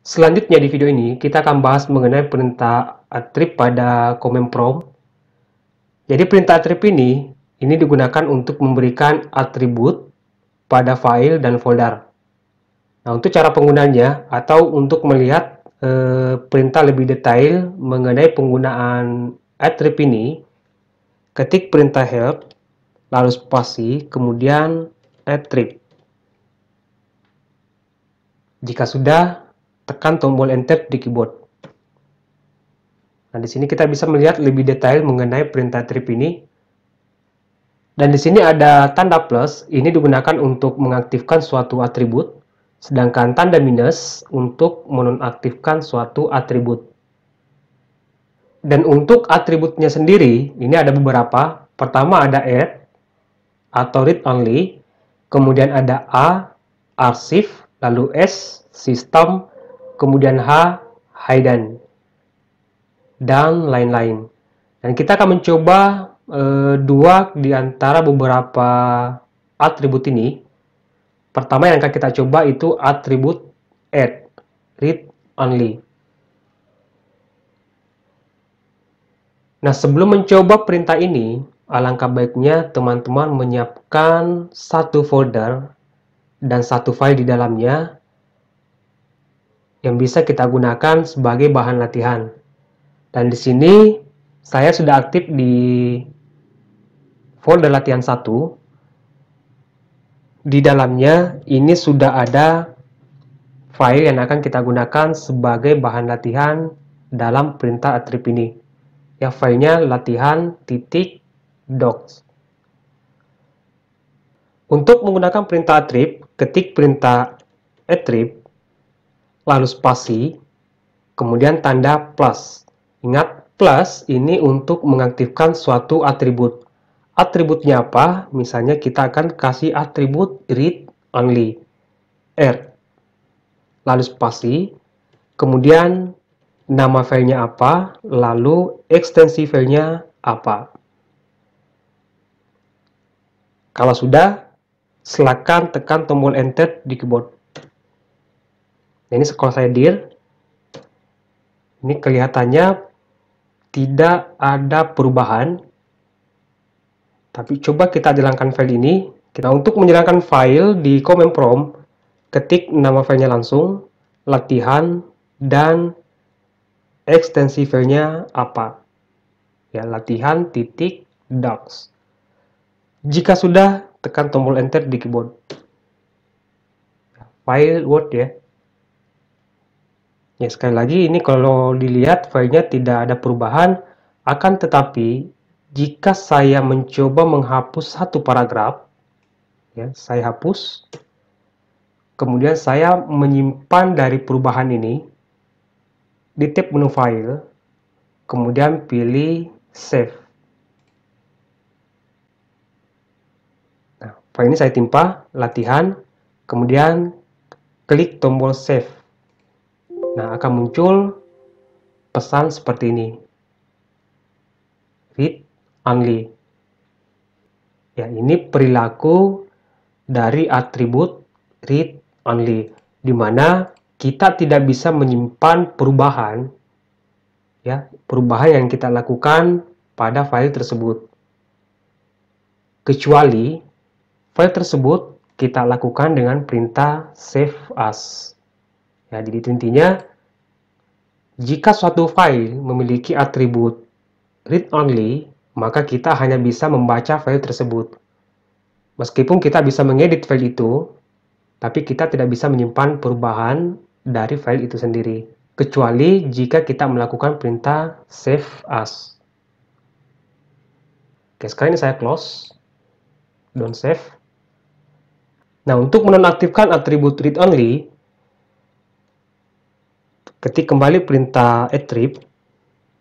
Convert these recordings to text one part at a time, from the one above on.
Selanjutnya di video ini kita akan bahas mengenai perintah attrib pada command prompt. Jadi perintah attrib ini digunakan untuk memberikan atribut pada file dan folder. Nah, untuk cara penggunanya atau untuk melihat perintah lebih detail mengenai penggunaan attrib ini, ketik perintah help, lalu spasi, kemudian attrib. Jika sudah, tekan tombol enter di keyboard. Nah, di sini kita bisa melihat lebih detail mengenai perintah attrib ini. Dan di sini ada tanda plus, ini digunakan untuk mengaktifkan suatu atribut, sedangkan tanda minus untuk menonaktifkan suatu atribut. Dan untuk atributnya sendiri, ini ada beberapa. Pertama ada add atau read only, kemudian ada A, archive, lalu S, system, kemudian H, hidden, dan lain-lain. Dan kita akan mencoba dua di antara beberapa atribut ini. Pertama yang akan kita coba itu atribut add, read only. Nah, sebelum mencoba perintah ini, alangkah baiknya teman-teman menyiapkan satu folder dan satu file di dalamnya yang bisa kita gunakan sebagai bahan latihan. Dan di sini saya sudah aktif di folder latihan 1. Di dalamnya ini sudah ada file yang akan kita gunakan sebagai bahan latihan dalam perintah attrib ini. Ya, filenya latihan.docs. Untuk menggunakan perintah attrib, ketik perintah attrib, lalu spasi, kemudian tanda plus. Ingat, plus ini untuk mengaktifkan suatu atribut. Atributnya apa? Misalnya kita akan kasih atribut read only, R. Lalu spasi, kemudian nama filenya apa, lalu ekstensi filenya apa. Kalau sudah, silakan tekan tombol enter di keyboard. Ini kalau saya dir, ini kelihatannya tidak ada perubahan. Tapi coba kita jalankan file ini. Nah, untuk menjalankan file di command prompt, ketik nama filenya langsung, latihan, dan ekstensi filenya apa. Ya, latihan.docs. Jika sudah, tekan tombol enter di keyboard. File Word ya. Ya, sekali lagi ini kalau dilihat filenya tidak ada perubahan, akan tetapi jika saya mencoba menghapus satu paragraf, ya, saya hapus, kemudian saya menyimpan dari perubahan ini di tab menu file, kemudian pilih save. Nah, file ini saya timpa latihan, kemudian klik tombol save. Nah, akan muncul pesan seperti ini, read only. Ya, ini perilaku dari atribut read only, di mana kita tidak bisa menyimpan perubahan, ya, perubahan yang kita lakukan pada file tersebut, kecuali file tersebut kita lakukan dengan perintah save as. Ya, jadi intinya, jika suatu file memiliki atribut read only, maka kita hanya bisa membaca file tersebut. Meskipun kita bisa mengedit file itu, tapi kita tidak bisa menyimpan perubahan dari file itu sendiri, kecuali jika kita melakukan perintah save as. Oke, sekarang ini saya close, don't save. Nah, untuk menonaktifkan atribut read only, ketik kembali perintah attrib,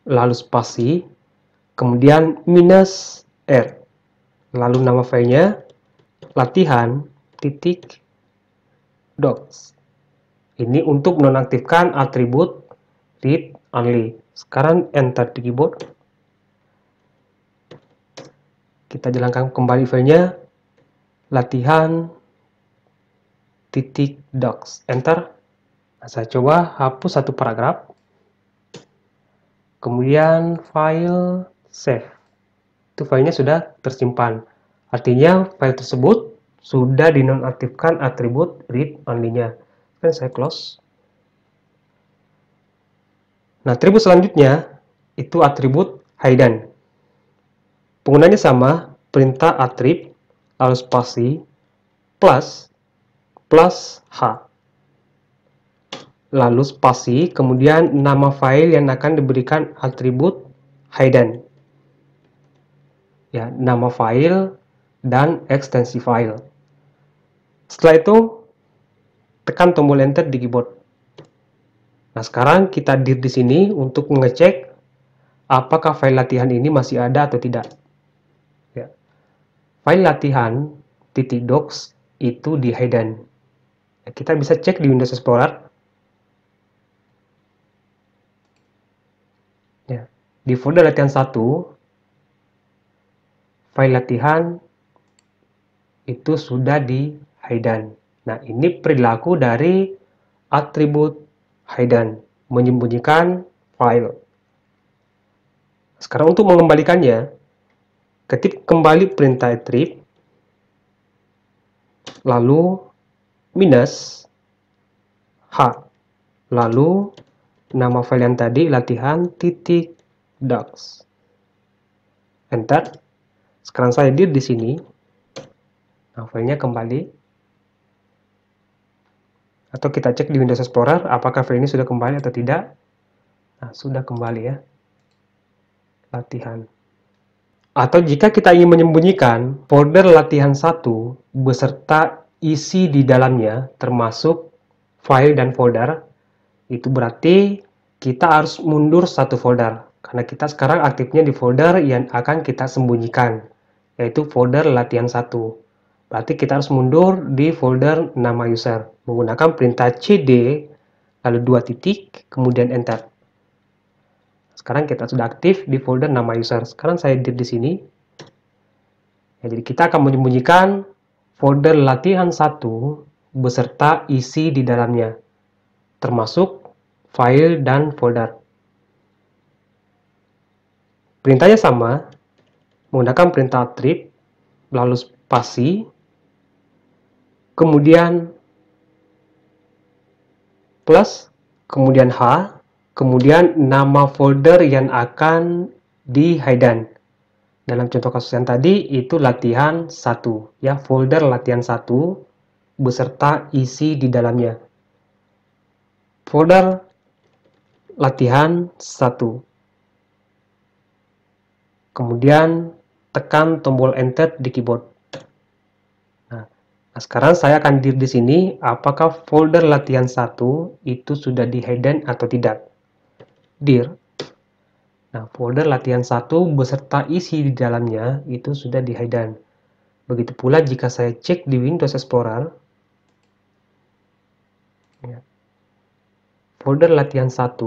lalu spasi, kemudian minus R, lalu nama filenya latihan.docs. Ini untuk menonaktifkan atribut read only. Sekarang enter di keyboard. Kita jalankan kembali filenya latihan.docs. Enter. Nah, saya coba hapus satu paragraf, kemudian file save. Itu filenya sudah tersimpan. Artinya file tersebut sudah dinonaktifkan atribut read only-nya. Dan saya close. Nah, atribut selanjutnya itu atribut hidden. Penggunanya sama, perintah attrib, lalu spasi, plus H. Lalu spasi, kemudian nama file yang akan diberikan atribut hidden. Ya, nama file dan ekstensi file. Setelah itu, tekan tombol enter di keyboard. Nah, sekarang kita dir di sini untuk mengecek apakah file latihan ini masih ada atau tidak. Ya. File latihan .docs itu di hidden. Ya, kita bisa cek di Windows Explorer. Ya. Di folder latihan 1, file latihan itu sudah di hidden. Nah, ini perilaku dari atribut hidden, menyembunyikan file. Sekarang untuk mengembalikannya, ketik kembali perintah attrib, lalu minus H, lalu nama file yang tadi latihan.docs. Enter. Sekarang saya dir di sini. Nah, filenya kembali. Atau kita cek di Windows Explorer apakah file ini sudah kembali atau tidak. Nah, sudah kembali ya. Latihan. Atau jika kita ingin menyembunyikan folder latihan 1 beserta isi di dalamnya termasuk file dan folder, itu berarti kita harus mundur satu folder. Karena kita sekarang aktifnya di folder yang akan kita sembunyikan, yaitu folder latihan 1. Berarti kita harus mundur di folder nama user menggunakan perintah cd lalu 2 titik kemudian enter. Sekarang kita sudah aktif di folder nama user. Sekarang saya dir di sini. Ya, jadi kita akan menyembunyikan folder latihan 1 beserta isi di dalamnya, termasuk file dan folder. Perintahnya sama, menggunakan perintah attrib, lalu spasi, kemudian plus, kemudian H, kemudian nama folder yang akan di hidden. Dalam contoh kasus yang tadi itu latihan 1, ya, folder latihan 1 beserta isi di dalamnya. Folder latihan 1. Kemudian tekan tombol enter di keyboard. Nah, sekarang saya akan dir di sini apakah folder latihan 1 itu sudah di hidden atau tidak. Dir. Nah, folder latihan 1 beserta isi di dalamnya itu sudah di hidden. Begitu pula jika saya cek di Windows Explorer, ya, folder latihan 1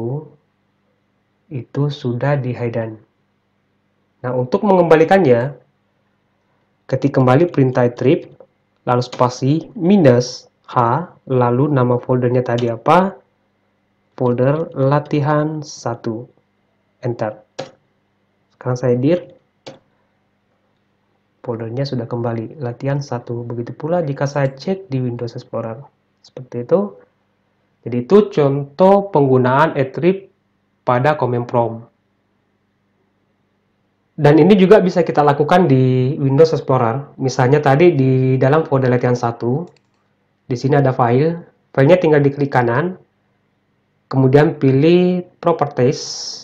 itu sudah di hidden. Nah, untuk mengembalikannya, ketik kembali perintah attrib, lalu spasi, minus H, lalu nama foldernya tadi apa? Folder latihan 1. Enter. Sekarang saya dir. Foldernya sudah kembali, latihan 1. Begitu pula jika saya cek di Windows Explorer. Seperti itu. Jadi itu contoh penggunaan attrib pada command prompt. Dan ini juga bisa kita lakukan di Windows Explorer. Misalnya tadi di dalam folder latihan 1, di sini ada file. Filenya tinggal diklik kanan, kemudian pilih Properties.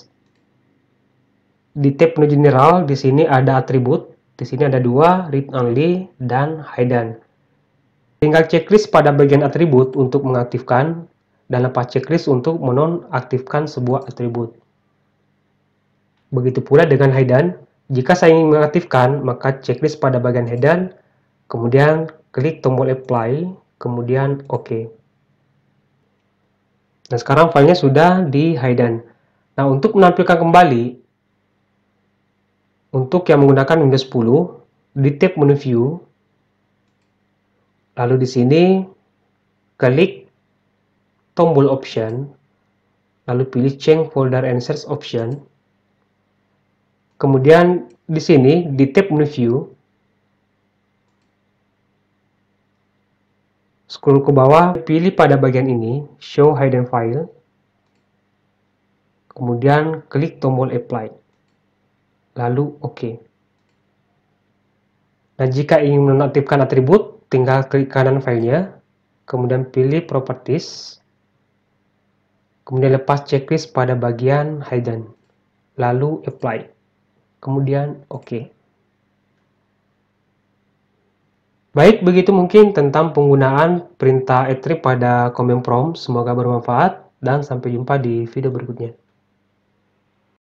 Di tab menu General, di sini ada atribut. Di sini ada 2, Read Only dan Hidden. Tinggal checklist pada bagian atribut untuk mengaktifkan, dan lepas checklist untuk menonaktifkan sebuah atribut. Begitu pula dengan hidden, jika saya ingin mengaktifkan, maka checklist pada bagian hidden, kemudian klik tombol apply, kemudian OK. Nah, sekarang filenya sudah di hidden. Nah, untuk menampilkan kembali, untuk yang menggunakan Windows 10, di tab menu View, lalu di sini klik tombol option, lalu pilih change folder and search option. Kemudian di sini di tab menu view, scroll ke bawah, pilih pada bagian ini show hidden file. Kemudian klik tombol apply, lalu OK. Nah, jika ingin menonaktifkan atribut, tinggal klik kanan filenya, kemudian pilih properties, kemudian lepas checklist pada bagian hidden, lalu apply, kemudian OK. Baik, begitu mungkin tentang penggunaan perintah attrib pada command prompt. Semoga bermanfaat dan sampai jumpa di video berikutnya.